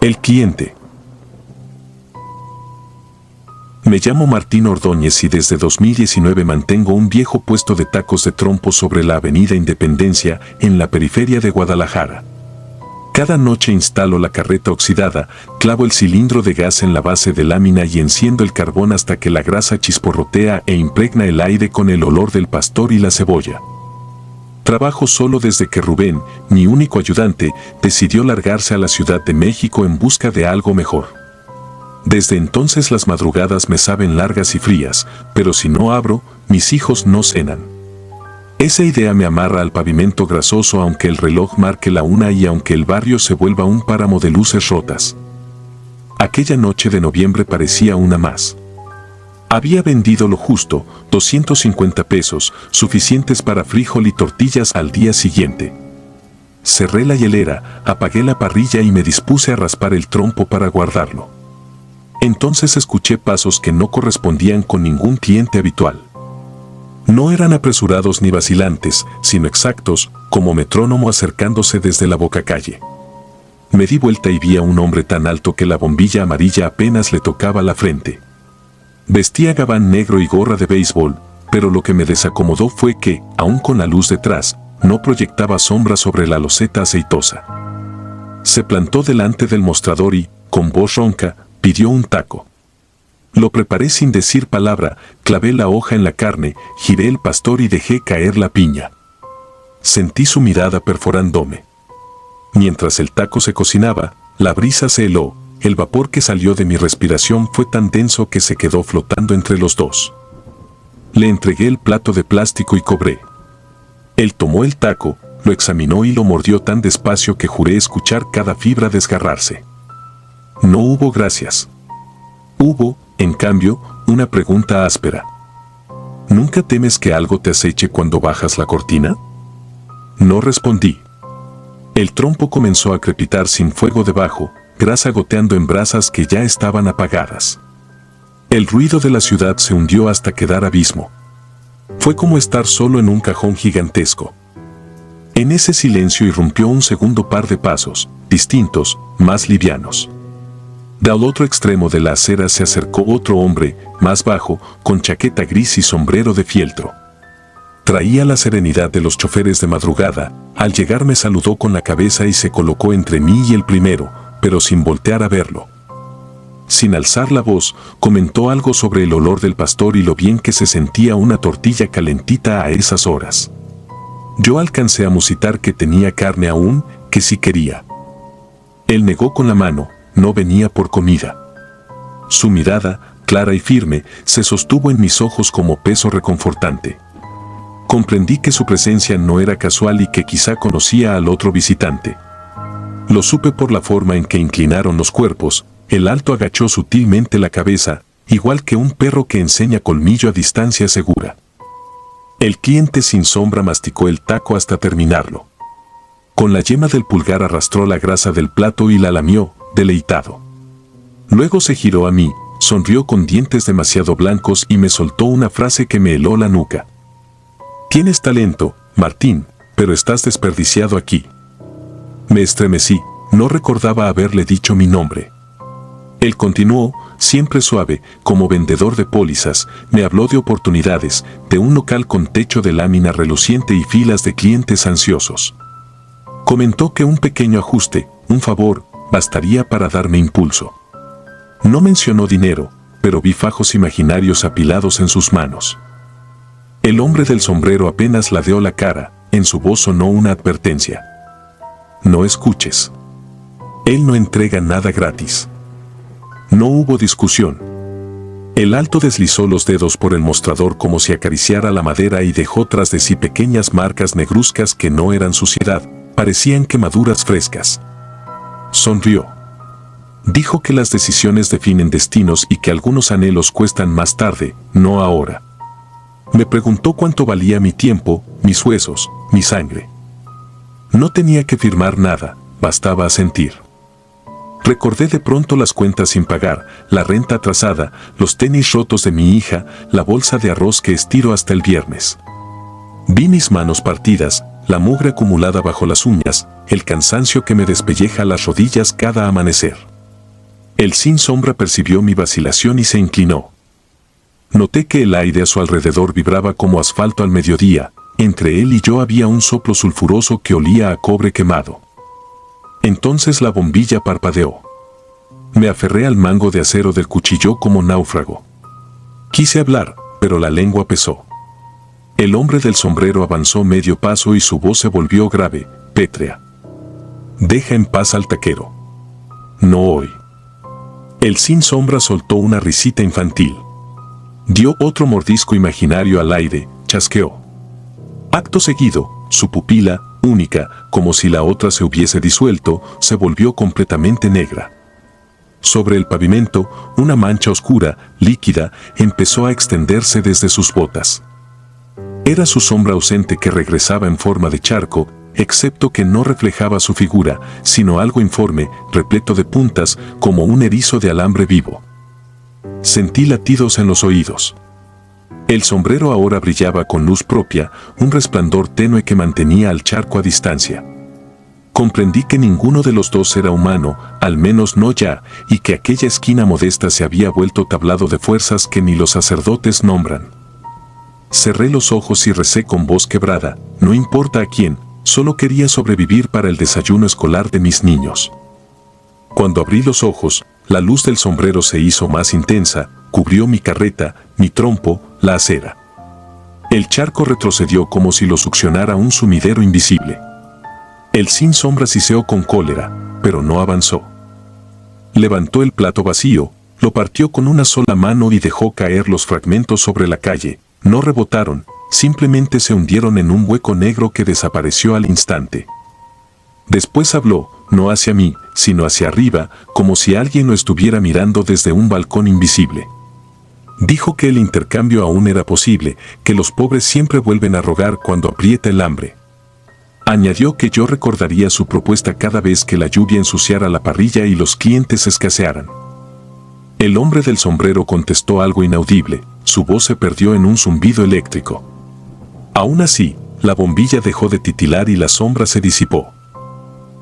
El cliente. Me llamo Martín Ordóñez y desde 2019 mantengo un viejo puesto de tacos de trompo sobre la Avenida Independencia, en la periferia de Guadalajara. Cada noche instalo la carreta oxidada, clavo el cilindro de gas en la base de lámina y enciendo el carbón hasta que la grasa chisporrotea e impregna el aire con el olor del pastor y la cebolla. Trabajo solo desde que Rubén, mi único ayudante, decidió largarse a la Ciudad de México en busca de algo mejor. Desde entonces las madrugadas me saben largas y frías, pero si no abro, mis hijos no cenan. Esa idea me amarra al pavimento grasoso aunque el reloj marque la 1 y aunque el barrio se vuelva un páramo de luces rotas. Aquella noche de noviembre parecía una más. Había vendido lo justo, 250 pesos, suficientes para frijol y tortillas al día siguiente. Cerré la hielera, apagué la parrilla y me dispuse a raspar el trompo para guardarlo. Entonces escuché pasos que no correspondían con ningún cliente habitual. No eran apresurados ni vacilantes, sino exactos, como metrónomo acercándose desde la bocacalle. Me di vuelta y vi a un hombre tan alto que la bombilla amarilla apenas le tocaba la frente. Vestía gabán negro y gorra de béisbol, pero lo que me desacomodó fue que, aun con la luz detrás, no proyectaba sombra sobre la loseta aceitosa. Se plantó delante del mostrador y, con voz ronca, pidió un taco. Lo preparé sin decir palabra, clavé la hoja en la carne, giré el pastor y dejé caer la piña. Sentí su mirada perforándome. Mientras el taco se cocinaba, la brisa se heló, el vapor que salió de mi respiración fue tan denso que se quedó flotando entre los dos. Le entregué el plato de plástico y cobré. Él tomó el taco, lo examinó y lo mordió tan despacio que juré escuchar cada fibra desgarrarse. No hubo gracias. Hubo, en cambio, una pregunta áspera. ¿Nunca temes que algo te aceche cuando bajas la cortina? No respondí. El trompo comenzó a crepitar sin fuego debajo, grasa goteando en brasas que ya estaban apagadas. El ruido de la ciudad se hundió hasta quedar abismo. Fue como estar solo en un cajón gigantesco. En ese silencio irrumpió un segundo par de pasos, distintos, más livianos. Del otro extremo de la acera se acercó otro hombre, más bajo, con chaqueta gris y sombrero de fieltro. Traía la serenidad de los choferes de madrugada. Al llegar me saludó con la cabeza y se colocó entre mí y el primero, pero sin voltear a verlo. Sin alzar la voz, comentó algo sobre el olor del pastor y lo bien que se sentía una tortilla calentita a esas horas. Yo alcancé a musitar que tenía carne aún, que si quería. Él negó con la mano. No venía por comida. Su mirada, clara y firme, se sostuvo en mis ojos como peso reconfortante. Comprendí que su presencia no era casual y que quizá conocía al otro visitante. Lo supe por la forma en que inclinaron los cuerpos. El alto agachó sutilmente la cabeza, igual que un perro que enseña colmillo a distancia segura. El cliente sin sombra masticó el taco hasta terminarlo. Con la yema del pulgar arrastró la grasa del plato y la lamió, deleitado. Luego se giró a mí, sonrió con dientes demasiado blancos y me soltó una frase que me heló la nuca. Tienes talento, Martín, pero estás desperdiciado aquí. Me estremecí, no recordaba haberle dicho mi nombre. Él continuó, siempre suave, como vendedor de pólizas, me habló de oportunidades, de un local con techo de lámina reluciente y filas de clientes ansiosos. Comentó que un pequeño ajuste, un favor, bastaría para darme impulso. No mencionó dinero, pero vi fajos imaginarios apilados en sus manos. El hombre del sombrero apenas ladeó la cara, en su voz sonó una advertencia. No escuches. Él no entrega nada gratis. No hubo discusión. El alto deslizó los dedos por el mostrador como si acariciara la madera y dejó tras de sí pequeñas marcas negruzcas que no eran suciedad, parecían quemaduras frescas. Sonrió. Dijo que las decisiones definen destinos y que algunos anhelos cuestan más tarde, no ahora. Me preguntó cuánto valía mi tiempo, mis huesos, mi sangre. No tenía que firmar nada, bastaba asentir. Recordé de pronto las cuentas sin pagar, la renta atrasada, los tenis rotos de mi hija, la bolsa de arroz que estiro hasta el viernes. Vi mis manos partidas, la mugre acumulada bajo las uñas, el cansancio que me despelleja las rodillas cada amanecer. El sin sombra percibió mi vacilación y se inclinó. Noté que el aire a su alrededor vibraba como asfalto al mediodía. Entre él y yo había un soplo sulfuroso que olía a cobre quemado. Entonces la bombilla parpadeó. Me aferré al mango de acero del cuchillo como náufrago. Quise hablar, pero la lengua pesó. El hombre del sombrero avanzó medio paso y su voz se volvió grave, pétrea. Deja en paz al taquero. No hoy. El sin sombra soltó una risita infantil. Dio otro mordisco imaginario al aire, chasqueó. Acto seguido, su pupila, única, como si la otra se hubiese disuelto, se volvió completamente negra. Sobre el pavimento, una mancha oscura, líquida, empezó a extenderse desde sus botas. Era su sombra ausente que regresaba en forma de charco, excepto que no reflejaba su figura, sino algo informe, repleto de puntas, como un erizo de alambre vivo. Sentí latidos en los oídos. El sombrero ahora brillaba con luz propia, un resplandor tenue que mantenía al charco a distancia. Comprendí que ninguno de los dos era humano, al menos no ya, y que aquella esquina modesta se había vuelto tablado de fuerzas que ni los sacerdotes nombran. Cerré los ojos y recé con voz quebrada, no importa a quién, solo quería sobrevivir para el desayuno escolar de mis niños. Cuando abrí los ojos, la luz del sombrero se hizo más intensa, cubrió mi carreta, mi trompo, la acera. El charco retrocedió como si lo succionara un sumidero invisible. El sin sombra siseó con cólera, pero no avanzó. Levantó el plato vacío, lo partió con una sola mano y dejó caer los fragmentos sobre la calle. No rebotaron, simplemente se hundieron en un hueco negro que desapareció al instante. Después habló, no hacia mí, sino hacia arriba, como si alguien lo estuviera mirando desde un balcón invisible. Dijo que el intercambio aún era posible, que los pobres siempre vuelven a rogar cuando aprieta el hambre. Añadió que yo recordaría su propuesta cada vez que la lluvia ensuciara la parrilla y los clientes escasearan. El hombre del sombrero contestó algo inaudible, su voz se perdió en un zumbido eléctrico. Aún así, la bombilla dejó de titilar y la sombra se disipó.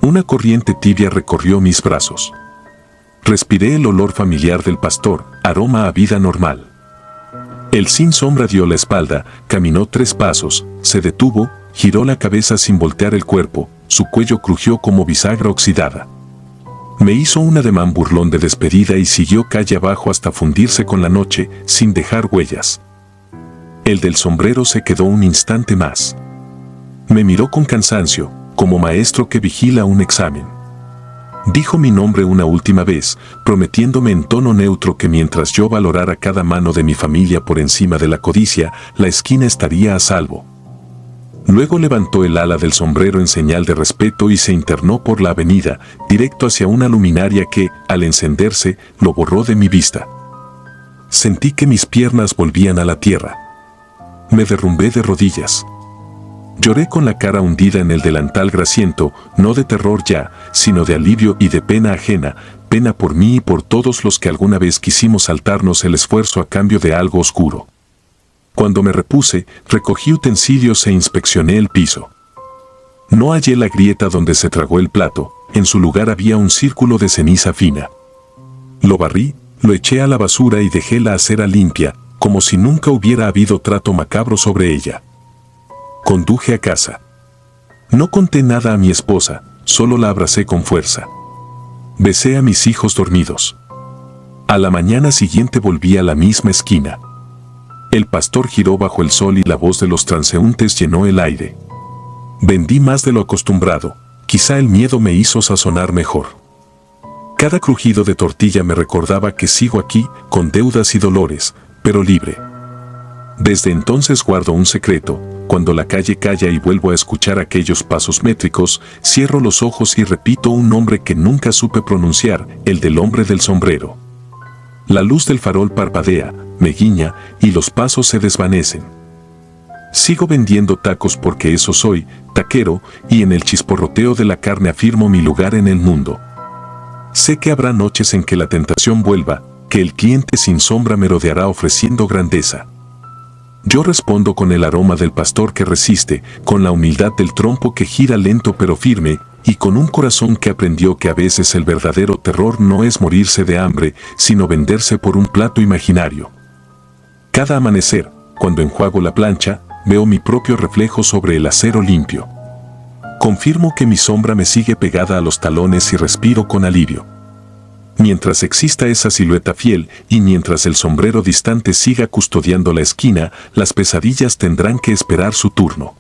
Una corriente tibia recorrió mis brazos. Respiré el olor familiar del pastor, aroma a vida normal. El sin sombra dio la espalda, caminó 3 pasos, se detuvo, giró la cabeza sin voltear el cuerpo, su cuello crujió como bisagra oxidada. Me hizo un ademán burlón de despedida y siguió calle abajo hasta fundirse con la noche, sin dejar huellas. El del sombrero se quedó un instante más. Me miró con cansancio, como maestro que vigila un examen. Dijo mi nombre una última vez, prometiéndome en tono neutro que mientras yo valorara cada mano de mi familia por encima de la codicia, la esquina estaría a salvo. Luego levantó el ala del sombrero en señal de respeto y se internó por la avenida, directo hacia una luminaria que, al encenderse, lo borró de mi vista. Sentí que mis piernas volvían a la tierra. Me derrumbé de rodillas. Lloré con la cara hundida en el delantal grasiento, no de terror ya, sino de alivio y de pena ajena, pena por mí y por todos los que alguna vez quisimos saltarnos el esfuerzo a cambio de algo oscuro. Cuando me repuse, recogí utensilios e inspeccioné el piso. No hallé la grieta donde se tragó el plato, en su lugar había un círculo de ceniza fina. Lo barrí, lo eché a la basura y dejé la acera limpia, como si nunca hubiera habido trato macabro sobre ella. Conduje a casa. No conté nada a mi esposa, solo la abracé con fuerza. Besé a mis hijos dormidos. A la mañana siguiente volví a la misma esquina. El pastor giró bajo el sol y la voz de los transeúntes llenó el aire. Vendí más de lo acostumbrado, quizá el miedo me hizo sazonar mejor. Cada crujido de tortilla me recordaba que sigo aquí, con deudas y dolores, pero libre. Desde entonces guardo un secreto. Cuando la calle calla y vuelvo a escuchar aquellos pasos métricos, cierro los ojos y repito un nombre que nunca supe pronunciar, el del hombre del sombrero. La luz del farol parpadea, me guiña, y los pasos se desvanecen. Sigo vendiendo tacos porque eso soy, taquero, y en el chisporroteo de la carne afirmo mi lugar en el mundo. Sé que habrá noches en que la tentación vuelva, que el cliente sin sombra me rodeará ofreciendo grandeza. Yo respondo con el aroma del pastor que resiste, con la humildad del trompo que gira lento pero firme, y con un corazón que aprendió que a veces el verdadero terror no es morirse de hambre, sino venderse por un plato imaginario. Cada amanecer, cuando enjuago la plancha, veo mi propio reflejo sobre el acero limpio. Confirmo que mi sombra me sigue pegada a los talones y respiro con alivio. Mientras exista esa silueta fiel y mientras el sombrero distante siga custodiando la esquina, las pesadillas tendrán que esperar su turno.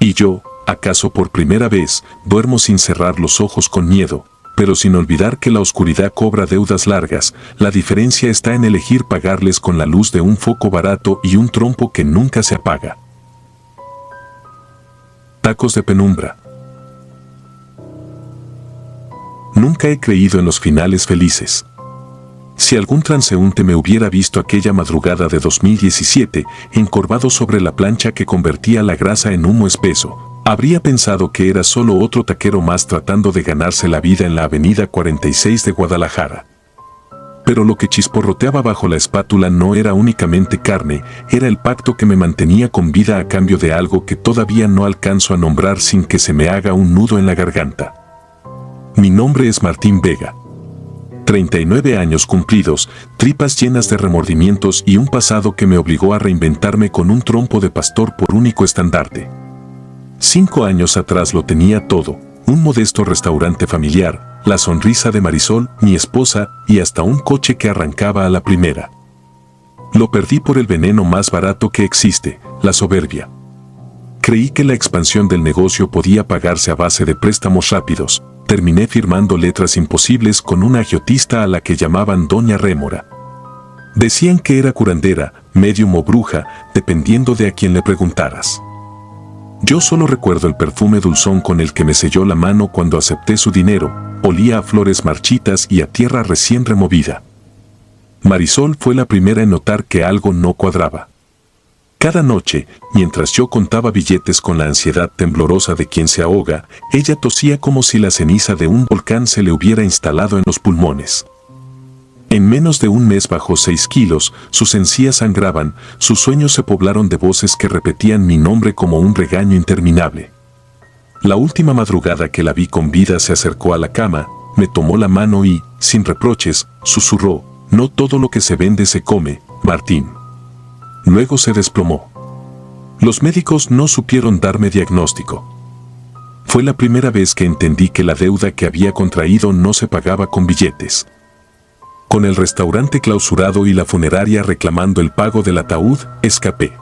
Y yo, acaso por primera vez, duermo sin cerrar los ojos con miedo, pero sin olvidar que la oscuridad cobra deudas largas. La diferencia está en elegir pagarles con la luz de un foco barato y un trompo que nunca se apaga. Tacos de penumbra. Nunca he creído en los finales felices. Si algún transeúnte me hubiera visto aquella madrugada de 2017, encorvado sobre la plancha que convertía la grasa en humo espeso, habría pensado que era solo otro taquero más tratando de ganarse la vida en la avenida 46 de Guadalajara. Pero lo que chisporroteaba bajo la espátula no era únicamente carne, era el pacto que me mantenía con vida a cambio de algo que todavía no alcanzo a nombrar sin que se me haga un nudo en la garganta. Mi nombre es Martín Vega. 39 años cumplidos, tripas llenas de remordimientos y un pasado que me obligó a reinventarme con un trompo de pastor por único estandarte. 5 años atrás lo tenía todo, un modesto restaurante familiar, la sonrisa de Marisol, mi esposa, y hasta un coche que arrancaba a la primera. Lo perdí por el veneno más barato que existe, la soberbia. Creí que la expansión del negocio podía pagarse a base de préstamos rápidos. Terminé firmando letras imposibles con una agiotista a la que llamaban Doña Rémora. Decían que era curandera, médium o bruja, dependiendo de a quién le preguntaras. Yo solo recuerdo el perfume dulzón con el que me selló la mano cuando acepté su dinero, olía a flores marchitas y a tierra recién removida. Marisol fue la primera en notar que algo no cuadraba. Cada noche, mientras yo contaba billetes con la ansiedad temblorosa de quien se ahoga, ella tosía como si la ceniza de un volcán se le hubiera instalado en los pulmones. En menos de un mes bajó 6 kilos, sus encías sangraban, sus sueños se poblaron de voces que repetían mi nombre como un regaño interminable. La última madrugada que la vi con vida se acercó a la cama, me tomó la mano y, sin reproches, susurró: no todo lo que se vende se come, Martín. Luego se desplomó. Los médicos no supieron darme diagnóstico. Fue la primera vez que entendí que la deuda que había contraído no se pagaba con billetes. Con el restaurante clausurado y la funeraria reclamando el pago del ataúd, escapé.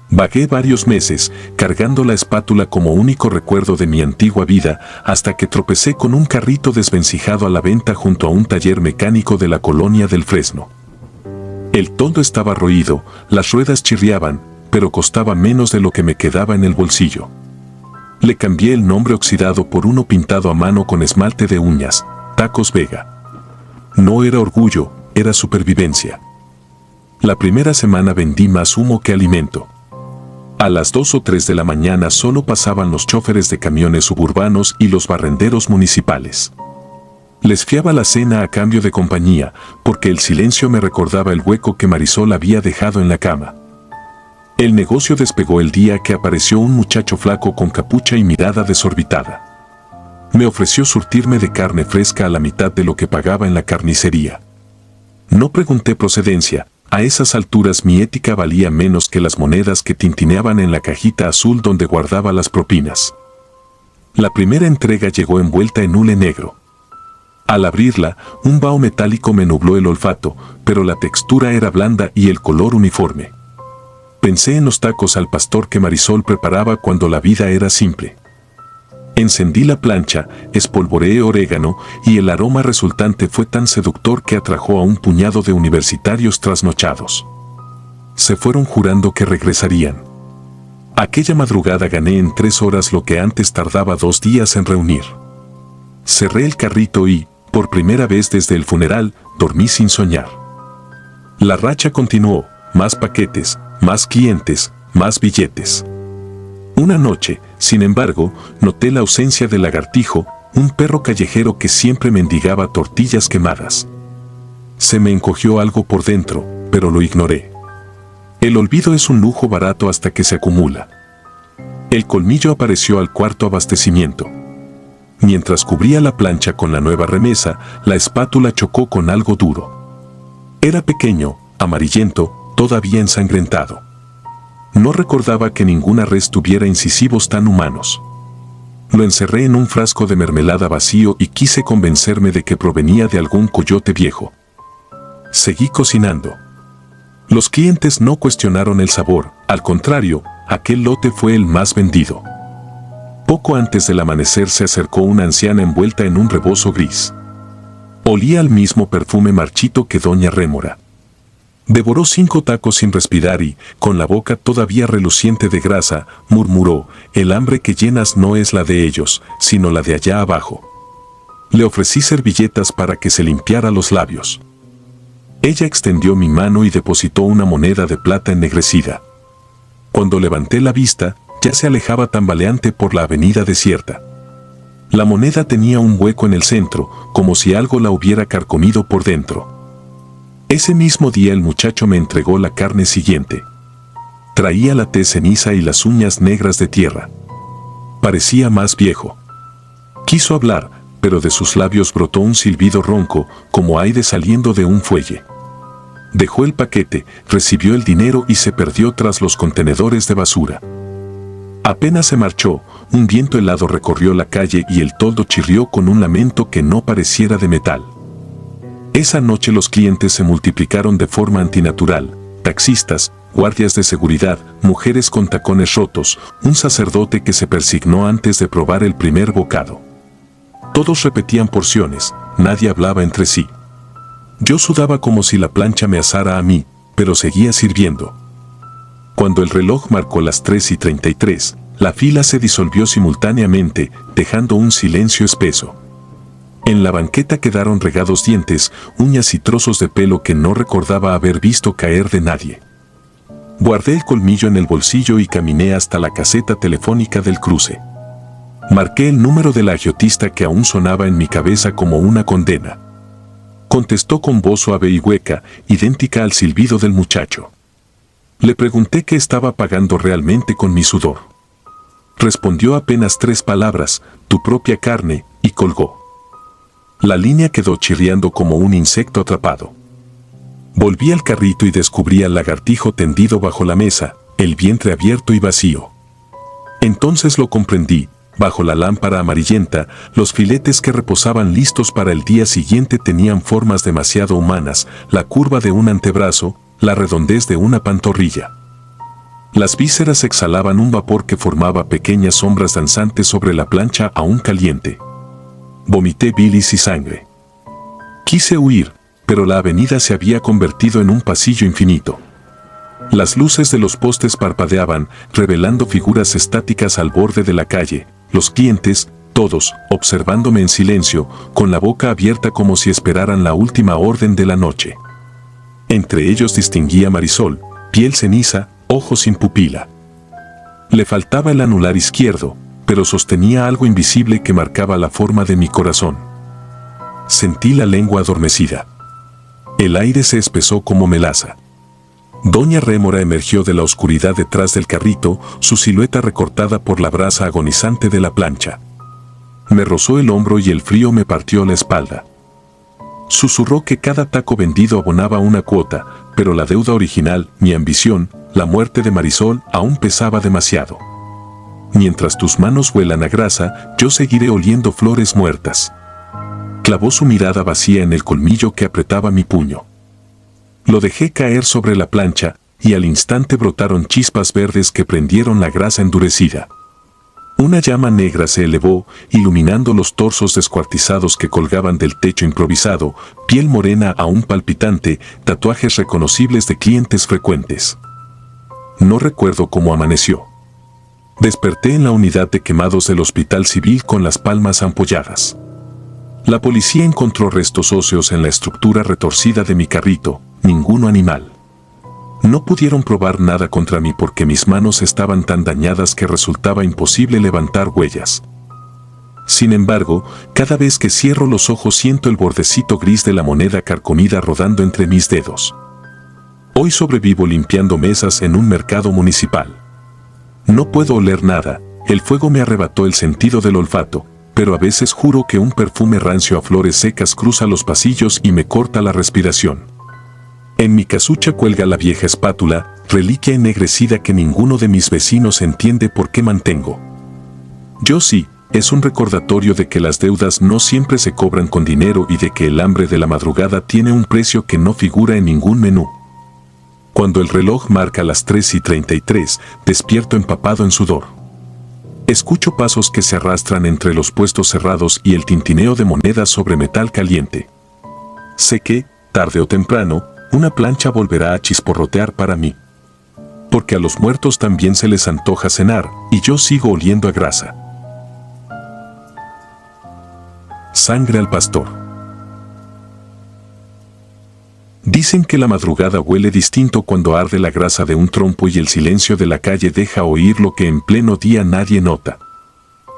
Vagué varios meses, cargando la espátula como único recuerdo de mi antigua vida, hasta que tropecé con un carrito desvencijado a la venta junto a un taller mecánico de la colonia del Fresno. El toldo estaba roído, las ruedas chirriaban, pero costaba menos de lo que me quedaba en el bolsillo. Le cambié el nombre oxidado por uno pintado a mano con esmalte de uñas: Tacos Vega. No era orgullo, era supervivencia. La primera semana vendí más humo que alimento. A las 2 o 3 de la mañana solo pasaban los chóferes de camiones suburbanos y los barrenderos municipales. Les fiaba la cena a cambio de compañía, porque el silencio me recordaba el hueco que Marisol había dejado en la cama. El negocio despegó el día que apareció un muchacho flaco con capucha y mirada desorbitada. Me ofreció surtirme de carne fresca a la mitad de lo que pagaba en la carnicería. No pregunté procedencia, a esas alturas mi ética valía menos que las monedas que tintineaban en la cajita azul donde guardaba las propinas. La primera entrega llegó envuelta en hule negro. Al abrirla, un vaho metálico me nubló el olfato, pero la textura era blanda y el color uniforme. Pensé en los tacos al pastor que Marisol preparaba cuando la vida era simple. Encendí la plancha, espolvoreé orégano y el aroma resultante fue tan seductor que atrajo a un puñado de universitarios trasnochados. Se fueron jurando que regresarían. Aquella madrugada gané en 3 horas lo que antes tardaba 2 días en reunir. Cerré el carrito y, por primera vez desde el funeral, dormí sin soñar. La racha continuó, más paquetes, más clientes, más billetes. Una noche, sin embargo, noté la ausencia del lagartijo, un perro callejero que siempre mendigaba tortillas quemadas. Se me encogió algo por dentro, pero lo ignoré. El olvido es un lujo barato hasta que se acumula. El colmillo apareció al cuarto abastecimiento. Mientras cubría la plancha con la nueva remesa, la espátula chocó con algo duro. Era pequeño, amarillento, todavía ensangrentado. No recordaba que ninguna res tuviera incisivos tan humanos. Lo encerré en un frasco de mermelada vacío y quise convencerme de que provenía de algún coyote viejo. Seguí cocinando. Los clientes no cuestionaron el sabor, al contrario, aquel lote fue el más vendido. Poco antes del amanecer se acercó una anciana envuelta en un rebozo gris. Olía al mismo perfume marchito que doña Rémora. Devoró 5 tacos sin respirar y, con la boca todavía reluciente de grasa, murmuró: el hambre que llenas no es la de ellos, sino la de allá abajo. Le ofrecí servilletas para que se limpiara los labios. Ella extendió mi mano y depositó una moneda de plata ennegrecida. Cuando levanté la vista, ya se alejaba tambaleante por la avenida desierta. La moneda tenía un hueco en el centro, como si algo la hubiera carcomido por dentro. Ese mismo día el muchacho me entregó la carne siguiente. Traía la tez ceniza y las uñas negras de tierra. Parecía más viejo. Quiso hablar, pero de sus labios brotó un silbido ronco, como aire saliendo de un fuelle. Dejó el paquete, recibió el dinero y se perdió tras los contenedores de basura. Apenas se marchó, un viento helado recorrió la calle y el toldo chirrió con un lamento que no pareciera de metal. Esa noche los clientes se multiplicaron de forma antinatural: taxistas, guardias de seguridad, mujeres con tacones rotos, un sacerdote que se persignó antes de probar el primer bocado. Todos repetían porciones, nadie hablaba entre sí. Yo sudaba como si la plancha me asara a mí, pero seguía sirviendo. Cuando el reloj marcó las 3:33, la fila se disolvió simultáneamente, dejando un silencio espeso. En la banqueta quedaron regados dientes, uñas y trozos de pelo que no recordaba haber visto caer de nadie. Guardé el colmillo en el bolsillo y caminé hasta la caseta telefónica del cruce. Marqué el número de la agiotista que aún sonaba en mi cabeza como una condena. Contestó con voz suave y hueca, idéntica al silbido del muchacho. Le pregunté qué estaba pagando realmente con mi sudor. Respondió apenas 3 palabras: tu propia carne, y colgó. La línea quedó chirriando como un insecto atrapado. Volví al carrito y descubrí al lagartijo tendido bajo la mesa, el vientre abierto y vacío. Entonces lo comprendí: bajo la lámpara amarillenta, los filetes que reposaban listos para el día siguiente tenían formas demasiado humanas: la curva de un antebrazo, la redondez de una pantorrilla. Las vísceras exhalaban un vapor que formaba pequeñas sombras danzantes sobre la plancha aún caliente. Vomité bilis y sangre. Quise huir, pero la avenida se había convertido en un pasillo infinito. Las luces de los postes parpadeaban, revelando figuras estáticas al borde de la calle. Los clientes, todos, observándome en silencio, con la boca abierta como si esperaran la última orden de la noche. Entre ellos distinguí a Marisol, piel ceniza, ojos sin pupila. Le faltaba el anular izquierdo, pero sostenía algo invisible que marcaba la forma de mi corazón. Sentí la lengua adormecida. El aire se espesó como melaza. Doña Rémora emergió de la oscuridad detrás del carrito, su silueta recortada por la brasa agonizante de la plancha. Me rozó el hombro y el frío me partió la espalda. Susurró que cada taco vendido abonaba una cuota, pero la deuda original, mi ambición, la muerte de Marisol, aún pesaba demasiado. Mientras tus manos huelan a grasa, yo seguiré oliendo flores muertas. Clavó su mirada vacía en el colmillo que apretaba mi puño. Lo dejé caer sobre la plancha, y al instante brotaron chispas verdes que prendieron la grasa endurecida. Una llama negra se elevó, iluminando los torsos descuartizados que colgaban del techo improvisado, piel morena aún palpitante, tatuajes reconocibles de clientes frecuentes. No recuerdo cómo amaneció. Desperté en la unidad de quemados del Hospital Civil con las palmas ampolladas. La policía encontró restos óseos en la estructura retorcida de mi carrito, ninguno animal. No pudieron probar nada contra mí porque mis manos estaban tan dañadas que resultaba imposible levantar huellas. Sin embargo, cada vez que cierro los ojos siento el bordecito gris de la moneda carcomida rodando entre mis dedos. Hoy sobrevivo limpiando mesas en un mercado municipal. No puedo oler nada, el fuego me arrebató el sentido del olfato, pero a veces juro que un perfume rancio a flores secas cruza los pasillos y me corta la respiración. En mi casucha cuelga la vieja espátula, reliquia ennegrecida que ninguno de mis vecinos entiende por qué mantengo. Yo sí, es un recordatorio de que las deudas no siempre se cobran con dinero y de que el hambre de la madrugada tiene un precio que no figura en ningún menú. Cuando el reloj marca las 3:33, despierto empapado en sudor. Escucho pasos que se arrastran entre los puestos cerrados y el tintineo de monedas sobre metal caliente. Sé que, tarde o temprano, una plancha volverá a chisporrotear para mí. Porque a los muertos también se les antoja cenar, y yo sigo oliendo a grasa. Sangre al pastor. Dicen que la madrugada huele distinto cuando arde la grasa de un trompo y el silencio de la calle deja oír lo que en pleno día nadie nota.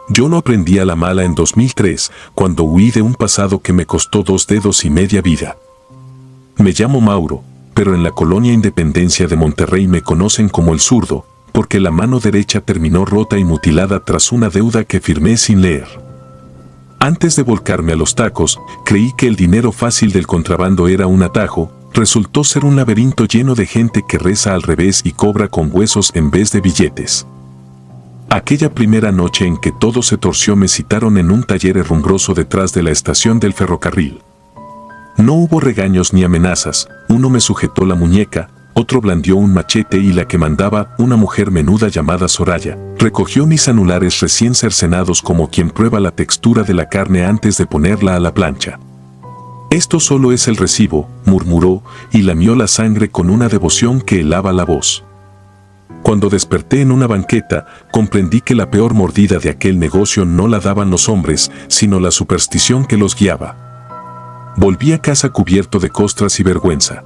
Yo lo aprendí a la mala en 2003, cuando huí de un pasado que me costó 2 dedos y media vida. Me llamo Mauro, pero en la colonia Independencia de Monterrey me conocen como el zurdo, porque la mano derecha terminó rota y mutilada tras una deuda que firmé sin leer. Antes de volcarme a los tacos, creí que el dinero fácil del contrabando era un atajo, resultó ser un laberinto lleno de gente que reza al revés y cobra con huesos en vez de billetes. Aquella primera noche en que todo se torció me citaron en un taller herrumbroso detrás de la estación del ferrocarril. No hubo regaños ni amenazas, uno me sujetó la muñeca, otro blandió un machete y la que mandaba, una mujer menuda llamada Soraya, recogió mis anulares recién cercenados como quien prueba la textura de la carne antes de ponerla a la plancha. Esto solo es el recibo, murmuró, y lamió la sangre con una devoción que helaba la voz. Cuando desperté en una banqueta, comprendí que la peor mordida de aquel negocio no la daban los hombres, sino la superstición que los guiaba. Volví a casa cubierto de costras y vergüenza.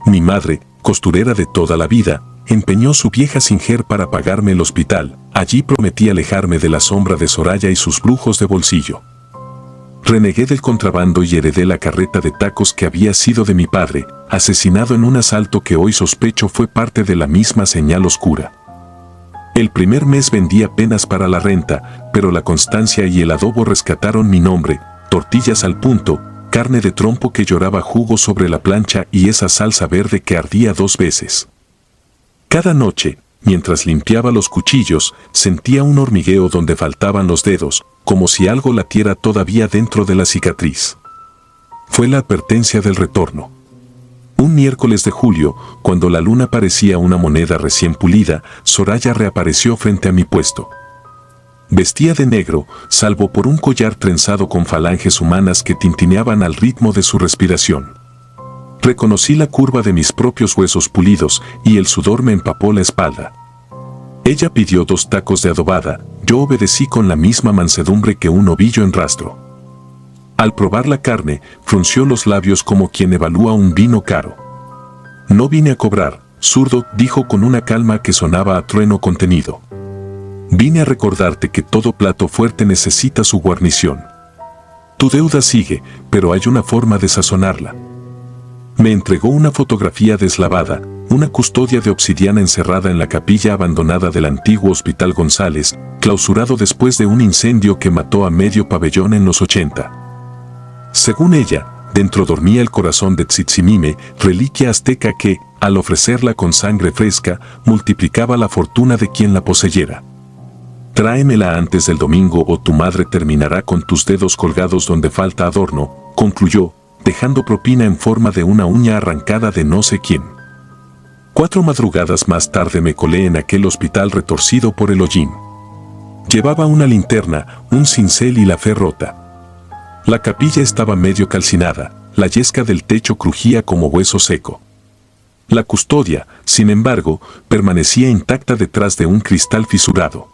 Mi madre, costurera de toda la vida, empeñó su vieja singer para pagarme el hospital. Allí prometí alejarme de la sombra de Soraya y sus brujos de bolsillo. Renegué del contrabando y heredé la carreta de tacos que había sido de mi padre, asesinado en un asalto que hoy sospecho fue parte de la misma señal oscura. El primer mes vendí apenas para la renta, pero la constancia y el adobo rescataron mi nombre, tortillas al punto, carne de trompo que lloraba jugo sobre la plancha y esa salsa verde que ardía 2 veces. Cada noche, mientras limpiaba los cuchillos, sentía un hormigueo donde faltaban los dedos, como si algo latiera todavía dentro de la cicatriz. Fue la advertencia del retorno. Un miércoles de julio, cuando la luna parecía una moneda recién pulida, Soraya reapareció frente a mi puesto. Vestía de negro, salvo por un collar trenzado con falanges humanas que tintineaban al ritmo de su respiración. Reconocí la curva de mis propios huesos pulidos y el sudor me empapó la espalda. Ella pidió 2 tacos de adobada, yo obedecí con la misma mansedumbre que un ovillo en rastro. Al probar la carne, frunció los labios como quien evalúa un vino caro. No vine a cobrar, zurdo, dijo con una calma que sonaba a trueno contenido. Vine a recordarte que todo plato fuerte necesita su guarnición. Tu deuda sigue, pero hay una forma de sazonarla. Me entregó una fotografía deslavada, una custodia de obsidiana encerrada en la capilla abandonada del antiguo Hospital González, clausurado después de un incendio que mató a medio pabellón en los 80. Según ella, dentro dormía el corazón de Tzitzimime, reliquia azteca que, al ofrecerla con sangre fresca, multiplicaba la fortuna de quien la poseyera. Tráemela antes del domingo o tu madre terminará con tus dedos colgados donde falta adorno, concluyó, dejando propina en forma de una uña arrancada de no sé quién. 4 madrugadas más tarde me colé en aquel hospital retorcido por el hollín. Llevaba una linterna, un cincel y la fe rota. La capilla estaba medio calcinada, la yesca del techo crujía como hueso seco. La custodia, sin embargo, permanecía intacta detrás de un cristal fisurado.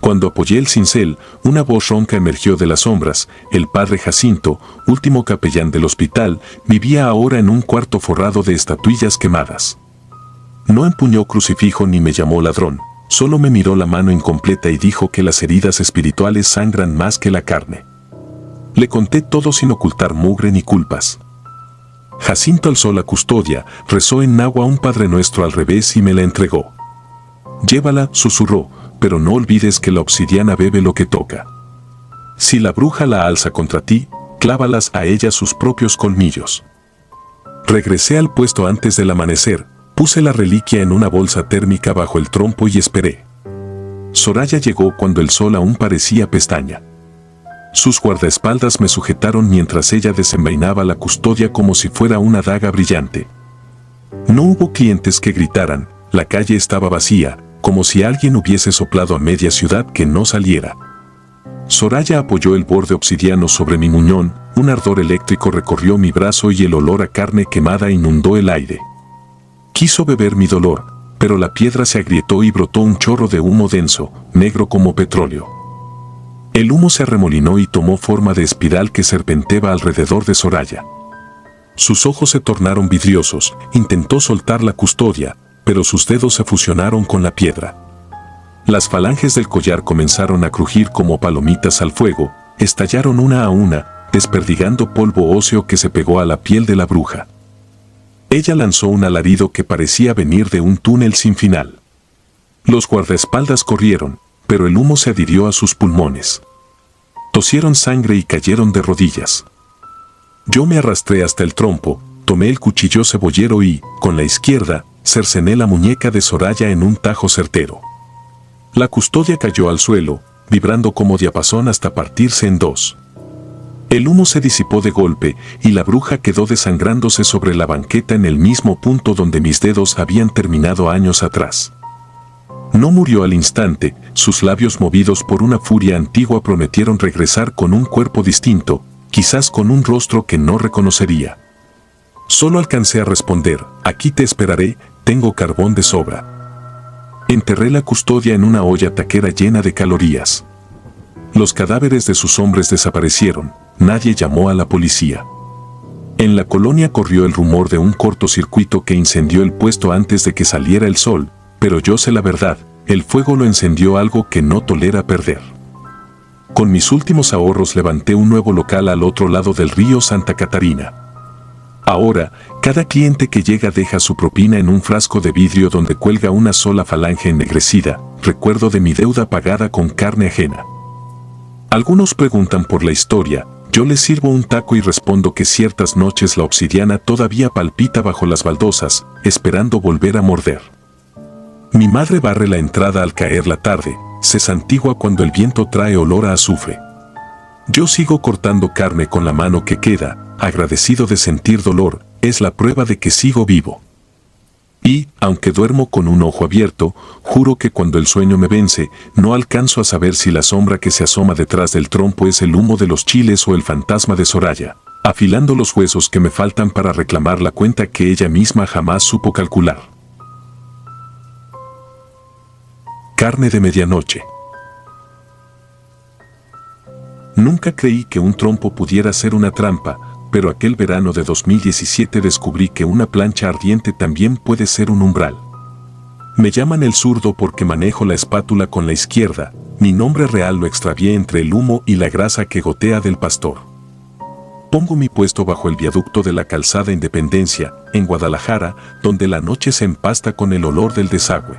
Cuando apoyé el cincel, una voz ronca emergió de las sombras. El padre Jacinto, último capellán del hospital, vivía ahora en un cuarto forrado de estatuillas quemadas. No empuñó crucifijo ni me llamó ladrón, solo me miró la mano incompleta y dijo que las heridas espirituales sangran más que la carne. Le conté todo sin ocultar mugre ni culpas. Jacinto alzó la custodia, rezó en náhuatl un Padre Nuestro al revés y me la entregó. Llévala, susurró, pero no olvides que la obsidiana bebe lo que toca. si la bruja la alza contra ti, clávalas a ella sus propios colmillos. Regresé al puesto antes del amanecer, puse la reliquia en una bolsa térmica bajo el trompo y esperé. Soraya llegó cuando el sol aún parecía pestaña. Sus guardaespaldas me sujetaron mientras ella desenvainaba la custodia como si fuera una daga brillante. No hubo clientes que gritaran, la calle estaba vacía, como si alguien hubiese soplado a media ciudad que no saliera. Soraya apoyó el borde obsidiano sobre mi muñón, un ardor eléctrico recorrió mi brazo y el olor a carne quemada inundó el aire. Quiso beber mi dolor, pero la piedra se agrietó y brotó un chorro de humo denso, negro como petróleo. El humo se arremolinó y tomó forma de espiral que serpenteaba alrededor de Soraya. Sus ojos se tornaron vidriosos, intentó soltar la custodia, pero sus dedos se fusionaron con la piedra. Las falanges del collar comenzaron a crujir como palomitas al fuego, estallaron una a una, desperdigando polvo óseo que se pegó a la piel de la bruja. Ella lanzó un alarido que parecía venir de un túnel sin final. Los guardaespaldas corrieron, pero el humo se adhirió a sus pulmones. Tosieron sangre y cayeron de rodillas. Yo me arrastré hasta el trompo, tomé el cuchillo cebollero y, con la izquierda, cercené la muñeca de Soraya en un tajo certero. La custodia cayó al suelo, vibrando como diapasón hasta partirse en dos. El humo se disipó de golpe y la bruja quedó desangrándose sobre la banqueta en el mismo punto donde mis dedos habían terminado años atrás. No murió al instante, sus labios movidos por una furia antigua prometieron regresar con un cuerpo distinto, quizás con un rostro que no reconocería. Solo alcancé a responder, aquí te esperaré, tengo carbón de sobra. Enterré la custodia en una olla taquera llena de calorías. Los cadáveres de sus hombres desaparecieron, nadie llamó a la policía. En la colonia corrió el rumor de un cortocircuito que incendió el puesto antes de que saliera el sol, pero yo sé la verdad, el fuego lo encendió algo que no tolera perder. Con mis últimos ahorros levanté un nuevo local al otro lado del río Santa Catarina. Ahora, cada cliente que llega deja su propina en un frasco de vidrio donde cuelga una sola falange ennegrecida, recuerdo de mi deuda pagada con carne ajena. Algunos preguntan por la historia, yo les sirvo un taco y respondo que ciertas noches la obsidiana todavía palpita bajo las baldosas, esperando volver a morder. Mi madre barre la entrada al caer la tarde, se santigua cuando el viento trae olor a azufre. Yo sigo cortando carne con la mano que queda, agradecido de sentir dolor, es la prueba de que sigo vivo. Y, aunque duermo con un ojo abierto, juro que cuando el sueño me vence, no alcanzo a saber si la sombra que se asoma detrás del trompo es el humo de los chiles o el fantasma de Soraya, afilando los huesos que me faltan para reclamar la cuenta que ella misma jamás supo calcular. Carne de medianoche. Nunca creí que un trompo pudiera ser una trampa, pero aquel verano de 2017 descubrí que una plancha ardiente también puede ser un umbral. Me llaman el zurdo porque manejo la espátula con la izquierda, mi nombre real lo extravié entre el humo y la grasa que gotea del pastor. Pongo mi puesto bajo el viaducto de la calzada Independencia, en Guadalajara, donde la noche se empasta con el olor del desagüe.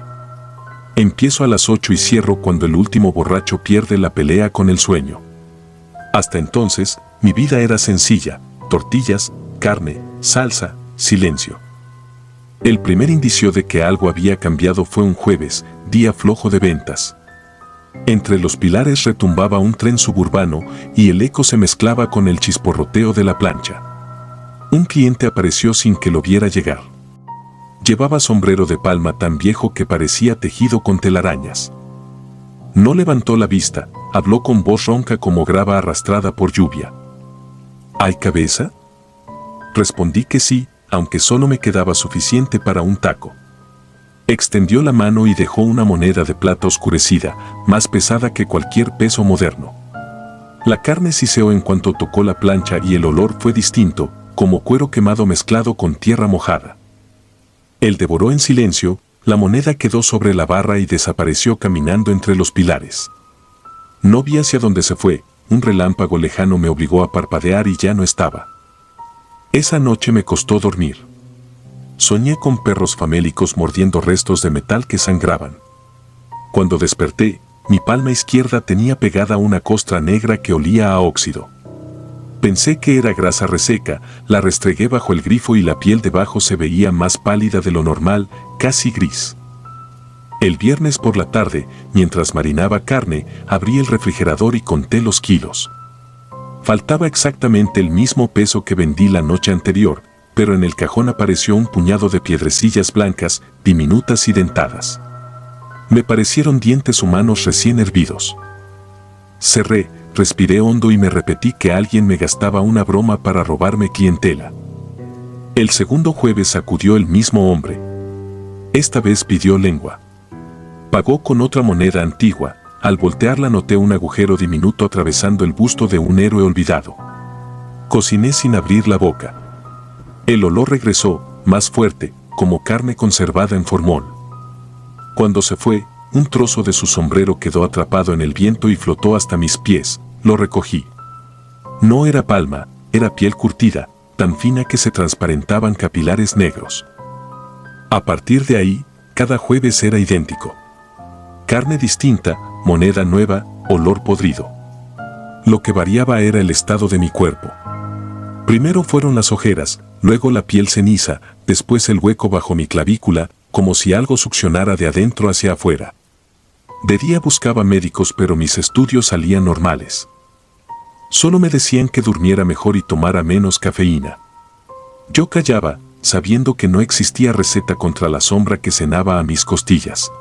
Empiezo a las 8 y cierro cuando el último borracho pierde la pelea con el sueño. Hasta entonces, mi vida era sencilla, tortillas, carne, salsa, silencio. El primer indicio de que algo había cambiado fue un jueves, día flojo de ventas. Entre los pilares retumbaba un tren suburbano y el eco se mezclaba con el chisporroteo de la plancha. Un cliente apareció sin que lo viera llegar. Llevaba sombrero de palma tan viejo que parecía tejido con telarañas. No levantó la vista, habló con voz ronca como grava arrastrada por lluvia. ¿Hay cabeza? Respondí que sí, aunque solo me quedaba suficiente para un taco. Extendió la mano y dejó una moneda de plata oscurecida, más pesada que cualquier peso moderno. La carne siseó en cuanto tocó la plancha y el olor fue distinto, como cuero quemado mezclado con tierra mojada. Él devoró en silencio, la moneda quedó sobre la barra y desapareció caminando entre los pilares. No vi hacia dónde se fue, un relámpago lejano me obligó a parpadear y ya no estaba. Esa noche me costó dormir. Soñé con perros famélicos mordiendo restos de metal que sangraban. Cuando desperté, mi palma izquierda tenía pegada una costra negra que olía a óxido. Pensé que era grasa reseca, la restregué bajo el grifo y la piel debajo se veía más pálida de lo normal, casi gris. El viernes por la tarde, mientras marinaba carne, abrí el refrigerador y conté los kilos. Faltaba exactamente el mismo peso que vendí la noche anterior, pero en el cajón apareció un puñado de piedrecillas blancas, diminutas y dentadas. Me parecieron dientes humanos recién hervidos. Cerré, respiré hondo y me repetí que alguien me gastaba una broma para robarme clientela. El segundo jueves acudió el mismo hombre. Esta vez pidió lengua. Pagó con otra moneda antigua. Al voltearla noté un agujero diminuto atravesando el busto de un héroe olvidado. Cociné sin abrir la boca. El olor regresó, más fuerte, como carne conservada en formol. Cuando se fue, un trozo de su sombrero quedó atrapado en el viento y flotó hasta mis pies. Lo recogí. No era palma, era piel curtida, tan fina que se transparentaban capilares negros. A partir de ahí, cada jueves era idéntico. Carne distinta, moneda nueva, olor podrido. Lo que variaba era el estado de mi cuerpo. Primero fueron las ojeras, luego la piel ceniza, después el hueco bajo mi clavícula, como si algo succionara de adentro hacia afuera. De día buscaba médicos, pero mis estudios salían normales. Solo me decían que durmiera mejor y tomara menos cafeína. Yo callaba, sabiendo que no existía receta contra la sombra que cenaba a mis costillas.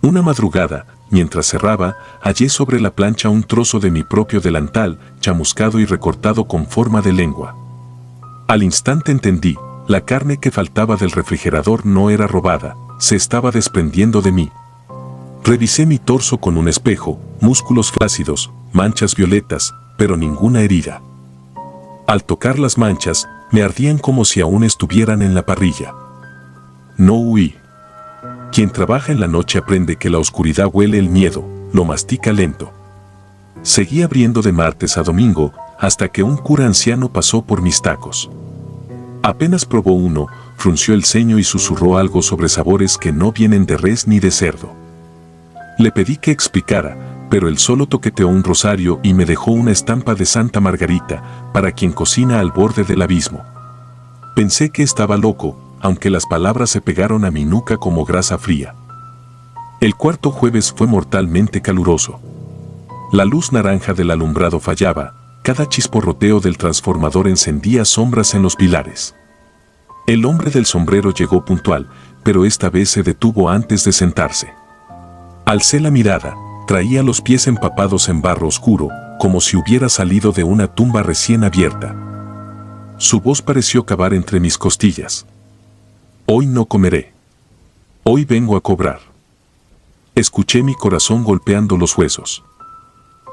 Una madrugada, mientras cerraba, hallé sobre la plancha un trozo de mi propio delantal, chamuscado y recortado con forma de lengua. Al instante entendí, la carne que faltaba del refrigerador no era robada, se estaba desprendiendo de mí. Revisé mi torso con un espejo, músculos flácidos, manchas violetas, pero ninguna herida. Al tocar las manchas, me ardían como si aún estuvieran en la parrilla. No huí. Quien trabaja en la noche aprende que la oscuridad huele el miedo, lo mastica lento. Seguí abriendo de martes a domingo, hasta que un cura anciano pasó por mis tacos. Apenas probó uno, frunció el ceño y susurró algo sobre sabores que no vienen de res ni de cerdo. Le pedí que explicara, pero él solo toqueteó un rosario y me dejó una estampa de Santa Margarita, para quien cocina al borde del abismo. Pensé que estaba loco, aunque las palabras se pegaron a mi nuca como grasa fría. El cuarto jueves fue mortalmente caluroso. La luz naranja del alumbrado fallaba, cada chisporroteo del transformador encendía sombras en los pilares. El hombre del sombrero llegó puntual, pero esta vez se detuvo antes de sentarse. Alcé la mirada, traía los pies empapados en barro oscuro, como si hubiera salido de una tumba recién abierta. Su voz pareció cavar entre mis costillas. Hoy no comeré. Hoy vengo a cobrar. Escuché mi corazón golpeando los huesos.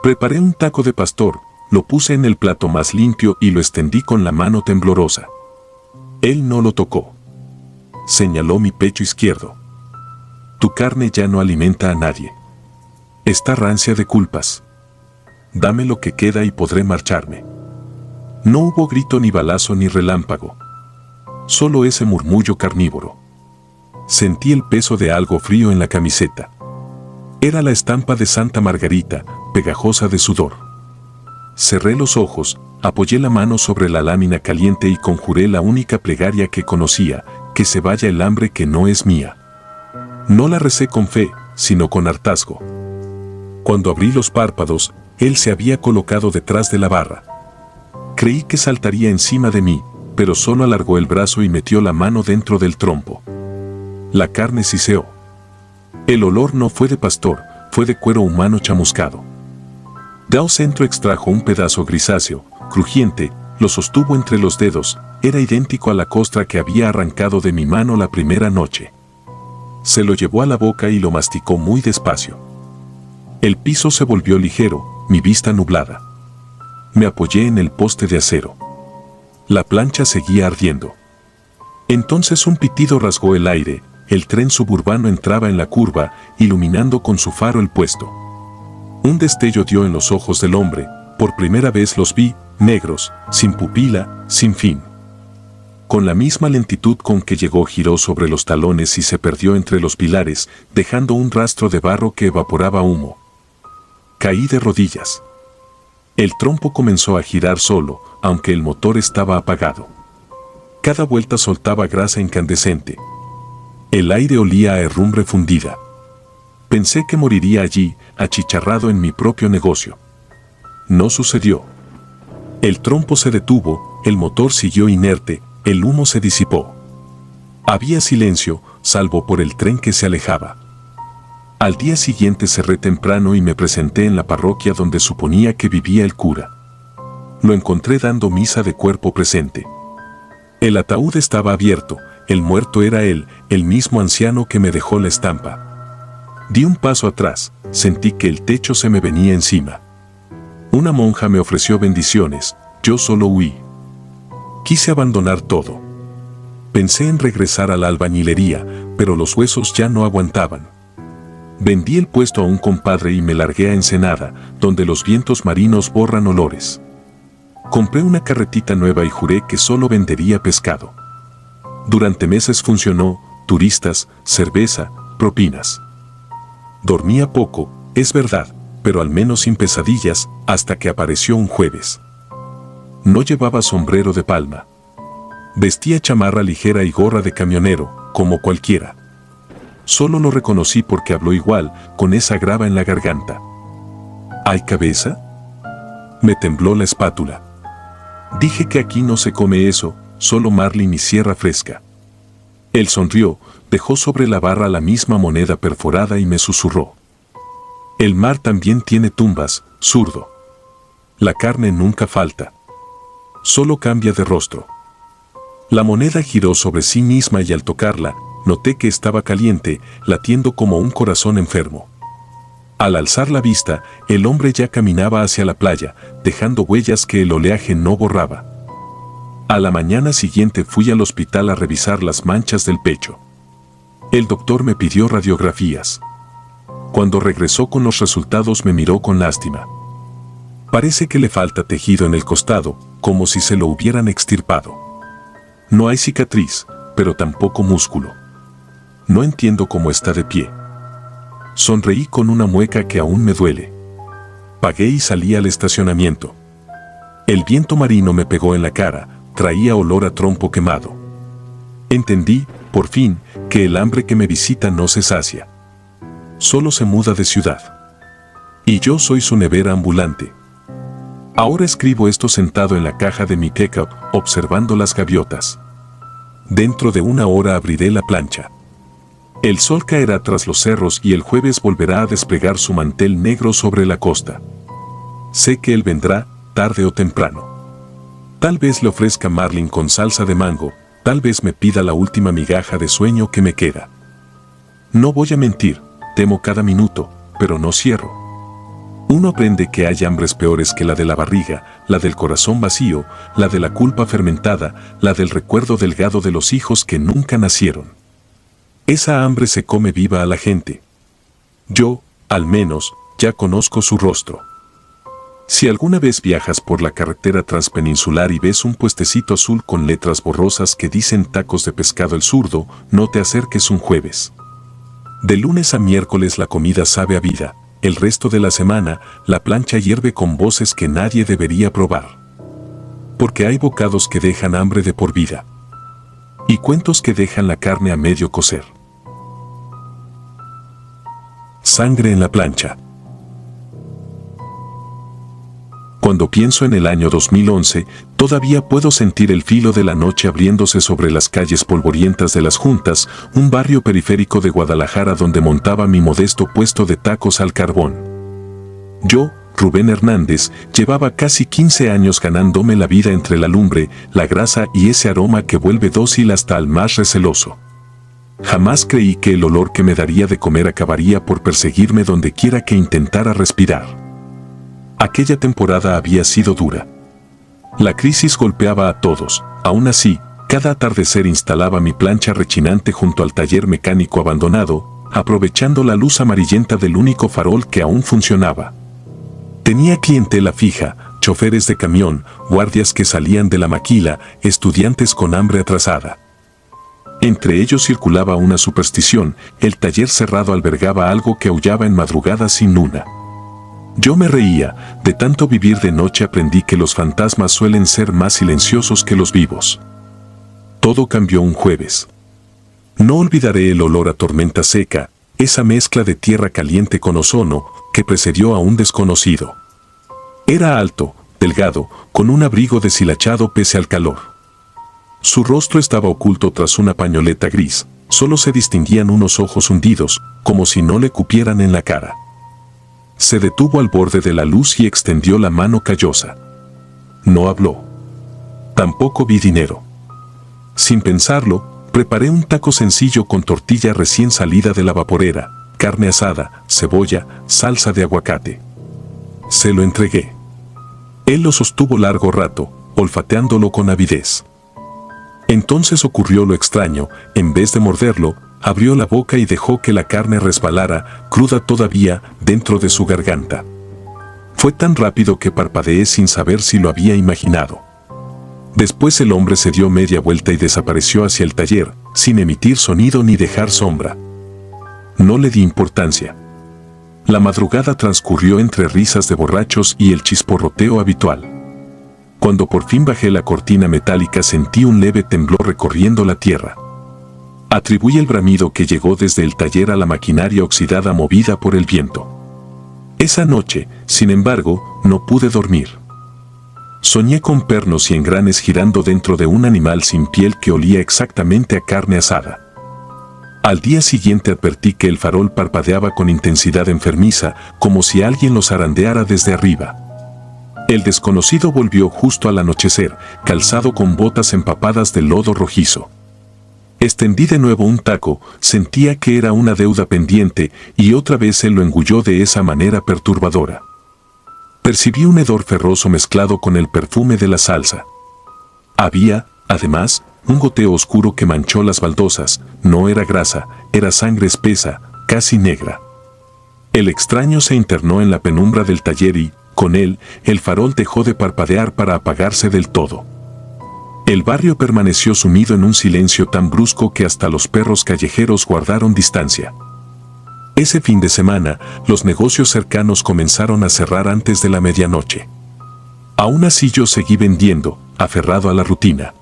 Preparé un taco de pastor, lo puse en el plato más limpio y lo extendí con la mano temblorosa. Él no lo tocó. Señaló mi pecho izquierdo. Tu carne ya no alimenta a nadie. Está rancia de culpas. Dame lo que queda y podré marcharme. No hubo grito ni balazo ni relámpago. Solo ese murmullo carnívoro. Sentí el peso de algo frío en la camiseta. Era la estampa de Santa Margarita, pegajosa de sudor. Cerré los ojos, apoyé la mano sobre la lámina caliente y conjuré la única plegaria que conocía, que se vaya el hambre que no es mía. No la recé con fe, sino con hartazgo. Cuando abrí los párpados, él se había colocado detrás de la barra. Creí que saltaría encima de mí, pero solo alargó el brazo y metió la mano dentro del trompo. La carne siseó. El olor no fue de pastor, fue de cuero humano chamuscado. Dao Centro extrajo un pedazo grisáceo, crujiente, lo sostuvo entre los dedos, era idéntico a la costra que había arrancado de mi mano la primera noche. Se lo llevó a la boca y lo masticó muy despacio. El piso se volvió ligero, mi vista nublada. Me apoyé en el poste de acero. La plancha seguía ardiendo. Entonces un pitido rasgó el aire, el tren suburbano entraba en la curva, iluminando con su faro el puesto. Un destello dio en los ojos del hombre, por primera vez los vi, negros, sin pupila, sin fin. Con la misma lentitud con que llegó, giró sobre los talones y se perdió entre los pilares, dejando un rastro de barro que evaporaba humo. Caí de rodillas. El trompo comenzó a girar solo, aunque el motor estaba apagado. Cada vuelta soltaba grasa incandescente. El aire olía a herrumbre fundida. Pensé que moriría allí, achicharrado en mi propio negocio. No sucedió. El trompo se detuvo, el motor siguió inerte, el humo se disipó. Había silencio, salvo por el tren que se alejaba. Al día siguiente cerré temprano y me presenté en la parroquia donde suponía que vivía el cura. Lo encontré dando misa de cuerpo presente. El ataúd estaba abierto, el muerto era él, el mismo anciano que me dejó la estampa. Di un paso atrás, sentí que el techo se me venía encima. Una monja me ofreció bendiciones, yo solo huí. Quise abandonar todo. Pensé en regresar a la albañilería, pero los huesos ya no aguantaban. Vendí el puesto a un compadre y me largué a Ensenada, donde los vientos marinos borran olores. Compré una carretita nueva y juré que solo vendería pescado. Durante meses funcionó, turistas, cerveza, propinas. Dormía poco, es verdad, pero al menos sin pesadillas, hasta que apareció un jueves. No llevaba sombrero de palma. Vestía chamarra ligera y gorra de camionero, como cualquiera. Solo lo reconocí porque habló igual, con esa grava en la garganta. ¿Hay cabeza? Me tembló la espátula. Dije que aquí no se come eso, solo marlin y sierra fresca. Él sonrió, dejó sobre la barra la misma moneda perforada y me susurró. El mar también tiene tumbas, zurdo. La carne nunca falta. Solo cambia de rostro. La moneda giró sobre sí misma y al tocarla, noté que estaba caliente, latiendo como un corazón enfermo. Al alzar la vista, el hombre ya caminaba hacia la playa, dejando huellas que el oleaje no borraba. A la mañana siguiente fui al hospital a revisar las manchas del pecho. El doctor me pidió radiografías. Cuando regresó con los resultados me miró con lástima. Parece que le falta tejido en el costado, como si se lo hubieran extirpado. No hay cicatriz, pero tampoco músculo. No entiendo cómo está de pie. Sonreí con una mueca que aún me duele. Pagué y salí al estacionamiento. El viento marino me pegó en la cara, traía olor a trompo quemado. Entendí, por fin, que el hambre que me visita no se sacia. Solo se muda de ciudad. Y yo soy su nevera ambulante. Ahora escribo esto sentado en la caja de mi pickup, observando las gaviotas. Dentro de una hora abriré la plancha. El sol caerá tras los cerros y el jueves volverá a desplegar su mantel negro sobre la costa. Sé que él vendrá, tarde o temprano. Tal vez le ofrezca marlin con salsa de mango, tal vez me pida la última migaja de sueño que me queda. No voy a mentir, temo cada minuto, pero no cierro. Uno aprende que hay hambres peores que la de la barriga, la del corazón vacío, la de la culpa fermentada, la del recuerdo delgado de los hijos que nunca nacieron. Esa hambre se come viva a la gente. Yo, al menos, ya conozco su rostro. Si alguna vez viajas por la carretera transpeninsular y ves un puestecito azul con letras borrosas que dicen tacos de pescado el zurdo, no te acerques un jueves. De lunes a miércoles la comida sabe a vida. El resto de la semana, la plancha hierve con voces que nadie debería probar. Porque hay bocados que dejan hambre de por vida. Y cuentos que dejan la carne a medio cocer. Sangre en la plancha. Cuando pienso en el año 2011, todavía puedo sentir el filo de la noche abriéndose sobre las calles polvorientas de Las Juntas, un barrio periférico de Guadalajara donde montaba mi modesto puesto de tacos al carbón. Yo, Rubén Hernández, llevaba casi 15 años ganándome la vida entre la lumbre, la grasa y ese aroma que vuelve dócil hasta al más receloso. Jamás creí que el olor que me daría de comer acabaría por perseguirme donde quiera que intentara respirar. Aquella temporada había sido dura. La crisis golpeaba a todos. Aún así, cada atardecer instalaba mi plancha rechinante junto al taller mecánico abandonado, aprovechando la luz amarillenta del único farol que aún funcionaba. Tenía clientela fija, choferes de camión, guardias que salían de la maquila, estudiantes con hambre atrasada. Entre ellos circulaba una superstición: el taller cerrado albergaba algo que aullaba en madrugadas sin luna. Yo me reía, de tanto vivir de noche aprendí que los fantasmas suelen ser más silenciosos que los vivos. Todo cambió un jueves. No olvidaré el olor a tormenta seca, esa mezcla de tierra caliente con ozono que precedió a un desconocido. Era alto, delgado, con un abrigo deshilachado pese al calor. Su rostro estaba oculto tras una pañoleta gris, solo se distinguían unos ojos hundidos, como si no le cupieran en la cara. Se detuvo al borde de la luz y extendió la mano callosa. No habló. Tampoco vi dinero. Sin pensarlo, preparé un taco sencillo con tortilla recién salida de la vaporera, carne asada, cebolla, salsa de aguacate. Se lo entregué. Él lo sostuvo largo rato, olfateándolo con avidez. Entonces ocurrió lo extraño: en vez de morderlo, abrió la boca y dejó que la carne resbalara, cruda todavía, dentro de su garganta. Fue tan rápido que parpadeé sin saber si lo había imaginado. Después el hombre se dio media vuelta y desapareció hacia el taller, sin emitir sonido ni dejar sombra. No le di importancia. La madrugada transcurrió entre risas de borrachos y el chisporroteo habitual. Cuando por fin bajé la cortina metálica sentí un leve temblor recorriendo la tierra. Atribuí el bramido que llegó desde el taller a la maquinaria oxidada movida por el viento. Esa noche, sin embargo, no pude dormir. Soñé con pernos y engranes girando dentro de un animal sin piel que olía exactamente a carne asada. Al día siguiente advertí que el farol parpadeaba con intensidad enfermiza, como si alguien lo zarandeara desde arriba. El desconocido volvió justo al anochecer, calzado con botas empapadas de lodo rojizo. Extendí de nuevo un taco, sentía que era una deuda pendiente, y otra vez él lo engulló de esa manera perturbadora. Percibí un hedor ferroso mezclado con el perfume de la salsa. Había, además, un goteo oscuro que manchó las baldosas. No era grasa, era sangre espesa, casi negra. El extraño se internó en la penumbra del taller y, con él, el farol dejó de parpadear para apagarse del todo. El barrio permaneció sumido en un silencio tan brusco que hasta los perros callejeros guardaron distancia. Ese fin de semana, los negocios cercanos comenzaron a cerrar antes de la medianoche. Aún así yo seguí vendiendo, aferrado a la rutina.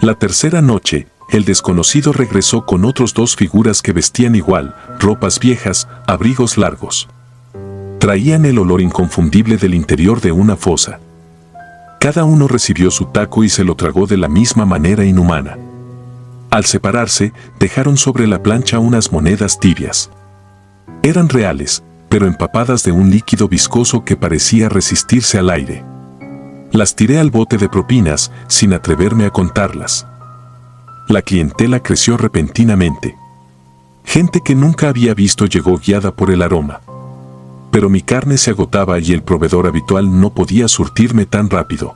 La tercera noche, el desconocido regresó con otros dos figuras que vestían igual, ropas viejas, abrigos largos. Traían el olor inconfundible del interior de una fosa. Cada uno recibió su taco y se lo tragó de la misma manera inhumana. Al separarse, dejaron sobre la plancha unas monedas tibias. Eran reales, pero empapadas de un líquido viscoso que parecía resistirse al aire. Las tiré al bote de propinas, sin atreverme a contarlas. La clientela creció repentinamente. Gente que nunca había visto llegó guiada por el aroma. Pero mi carne se agotaba y el proveedor habitual no podía surtirme tan rápido.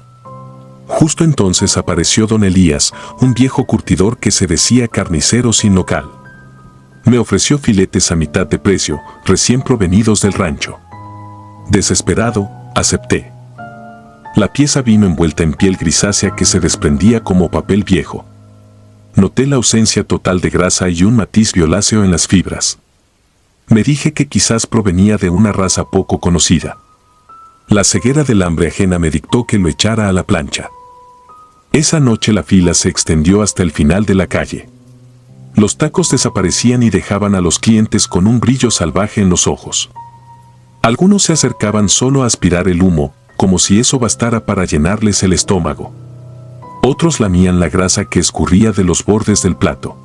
Justo entonces apareció don Elías, un viejo curtidor que se decía carnicero sin local. Me ofreció filetes a mitad de precio, recién provenidos del rancho. Desesperado, acepté. La pieza vino envuelta en piel grisácea que se desprendía como papel viejo. Noté la ausencia total de grasa y un matiz violáceo en las fibras. Me dije que quizás provenía de una raza poco conocida. La ceguera del hambre ajena me dictó que lo echara a la plancha. Esa noche la fila se extendió hasta el final de la calle. Los tacos desaparecían y dejaban a los clientes con un brillo salvaje en los ojos. Algunos se acercaban solo a aspirar el humo, como si eso bastara para llenarles el estómago. Otros lamían la grasa que escurría de los bordes del plato.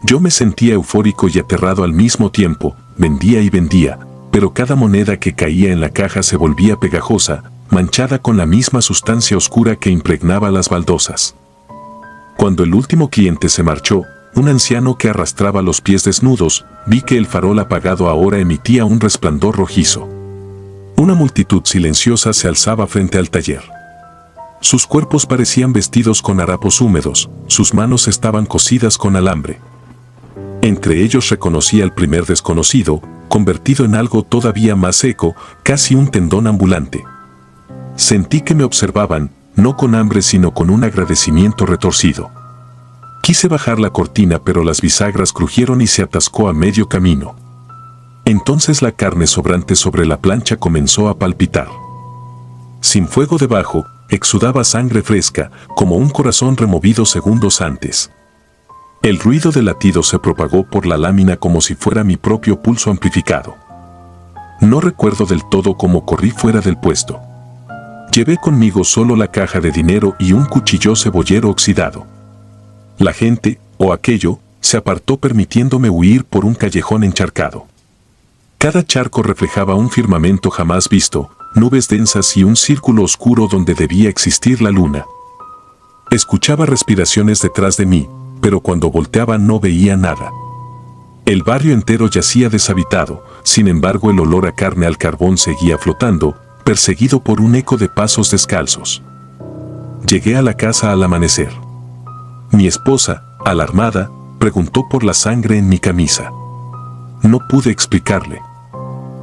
Yo me sentía eufórico y aterrado al mismo tiempo, vendía y vendía, pero cada moneda que caía en la caja se volvía pegajosa, manchada con la misma sustancia oscura que impregnaba las baldosas. Cuando el último cliente se marchó, un anciano que arrastraba los pies desnudos, vi que el farol apagado ahora emitía un resplandor rojizo. Una multitud silenciosa se alzaba frente al taller. Sus cuerpos parecían vestidos con harapos húmedos, sus manos estaban cosidas con alambre. Entre ellos reconocí al primer desconocido, convertido en algo todavía más seco, casi un tendón ambulante. Sentí que me observaban, no con hambre sino con un agradecimiento retorcido. Quise bajar la cortina pero las bisagras crujieron y se atascó a medio camino. Entonces la carne sobrante sobre la plancha comenzó a palpitar. Sin fuego debajo, exudaba sangre fresca, como un corazón removido segundos antes. El ruido del latido se propagó por la lámina como si fuera mi propio pulso amplificado. No recuerdo del todo cómo corrí fuera del puesto. Llevé conmigo solo la caja de dinero y un cuchillo cebollero oxidado. La gente, o aquello, se apartó permitiéndome huir por un callejón encharcado. Cada charco reflejaba un firmamento jamás visto, nubes densas y un círculo oscuro donde debía existir la luna. Escuchaba respiraciones detrás de mí, pero cuando volteaba no veía nada. El barrio entero yacía deshabitado, sin embargo el olor a carne al carbón seguía flotando, perseguido por un eco de pasos descalzos. Llegué a la casa al amanecer. Mi esposa, alarmada, preguntó por la sangre en mi camisa. No pude explicarle.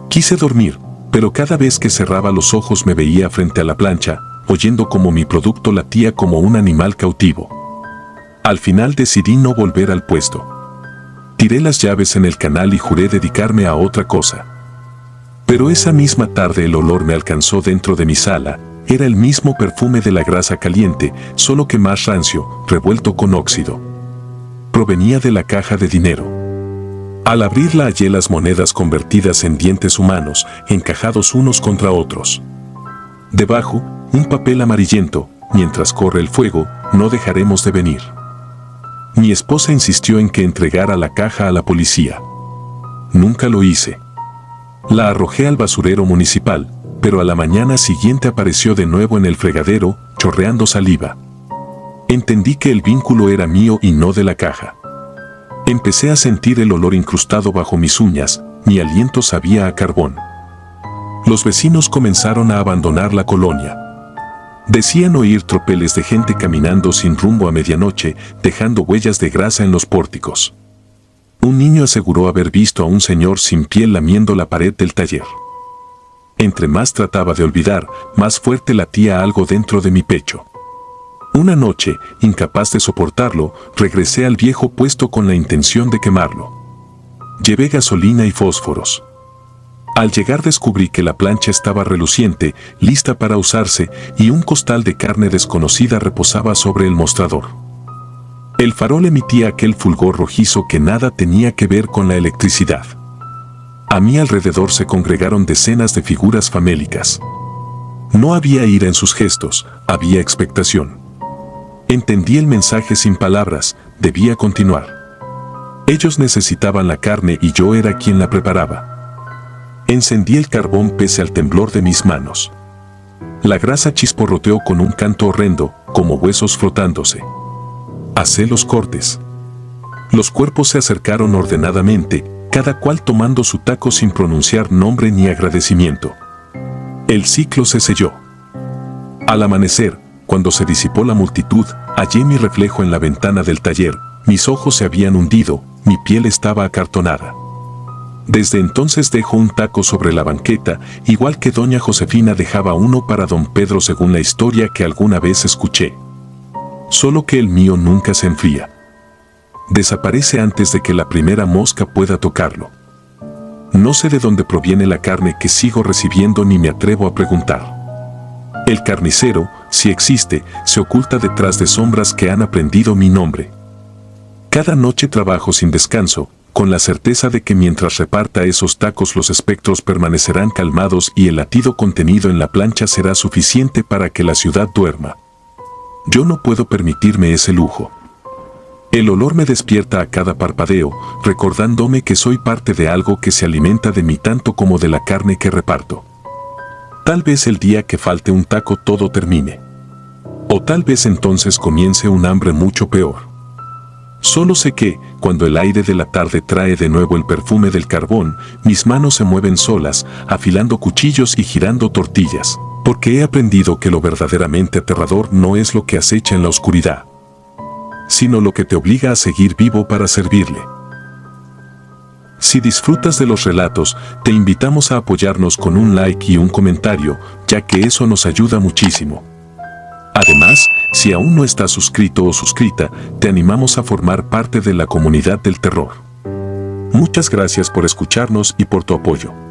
Quise dormir, pero cada vez que cerraba los ojos me veía frente a la plancha, oyendo cómo mi producto latía como un animal cautivo. Al final decidí no volver al puesto. Tiré las llaves en el canal y juré dedicarme a otra cosa. Pero esa misma tarde el olor me alcanzó dentro de mi sala, era el mismo perfume de la grasa caliente, solo que más rancio, revuelto con óxido. Provenía de la caja de dinero. Al abrirla hallé las monedas convertidas en dientes humanos, encajados unos contra otros. Debajo, un papel amarillento, mientras corre el fuego, no dejaremos de venir. Mi esposa insistió en que entregara la caja a la policía. Nunca lo hice. La arrojé al basurero municipal, pero a la mañana siguiente apareció de nuevo en el fregadero, chorreando saliva. Entendí que el vínculo era mío y no de la caja. Empecé a sentir el olor incrustado bajo mis uñas, mi aliento sabía a carbón. Los vecinos comenzaron a abandonar la colonia. Decían oír tropeles de gente caminando sin rumbo a medianoche, dejando huellas de grasa en los pórticos. Un niño aseguró haber visto a un señor sin piel lamiendo la pared del taller. Entre más trataba de olvidar, más fuerte latía algo dentro de mi pecho. Una noche, incapaz de soportarlo, regresé al viejo puesto con la intención de quemarlo. Llevé gasolina y fósforos. Al llegar descubrí que la plancha estaba reluciente, lista para usarse, y un costal de carne desconocida reposaba sobre el mostrador. El farol emitía aquel fulgor rojizo que nada tenía que ver con la electricidad. A mi alrededor se congregaron decenas de figuras famélicas. No había ira en sus gestos, había expectación. Entendí el mensaje sin palabras, debía continuar. Ellos necesitaban la carne y yo era quien la preparaba. Encendí el carbón pese al temblor de mis manos. La grasa chisporroteó con un canto horrendo, como huesos frotándose. Hacé los cortes. Los cuerpos se acercaron ordenadamente, cada cual tomando su taco sin pronunciar nombre ni agradecimiento. El ciclo se selló. Al amanecer, cuando se disipó la multitud, hallé mi reflejo en la ventana del taller, mis ojos se habían hundido, mi piel estaba acartonada. Desde entonces dejo un taco sobre la banqueta, igual que doña Josefina dejaba uno para don Pedro según la historia que alguna vez escuché. Solo que el mío nunca se enfría. Desaparece antes de que la primera mosca pueda tocarlo. No sé de dónde proviene la carne que sigo recibiendo ni me atrevo a preguntar. El carnicero, si existe, se oculta detrás de sombras que han aprendido mi nombre. Cada noche trabajo sin descanso, con la certeza de que mientras reparta esos tacos los espectros permanecerán calmados y el latido contenido en la plancha será suficiente para que la ciudad duerma. Yo no puedo permitirme ese lujo. El olor me despierta a cada parpadeo, recordándome que soy parte de algo que se alimenta de mí tanto como de la carne que reparto. Tal vez el día que falte un taco todo termine. O tal vez entonces comience un hambre mucho peor. Solo sé que, cuando el aire de la tarde trae de nuevo el perfume del carbón, mis manos se mueven solas, afilando cuchillos y girando tortillas, porque he aprendido que lo verdaderamente aterrador no es lo que acecha en la oscuridad, sino lo que te obliga a seguir vivo para servirle. Si disfrutas de los relatos, te invitamos a apoyarnos con un like y un comentario, ya que eso nos ayuda muchísimo. Además, si aún no estás suscrito o suscrita, te animamos a formar parte de la comunidad del terror. Muchas gracias por escucharnos y por tu apoyo.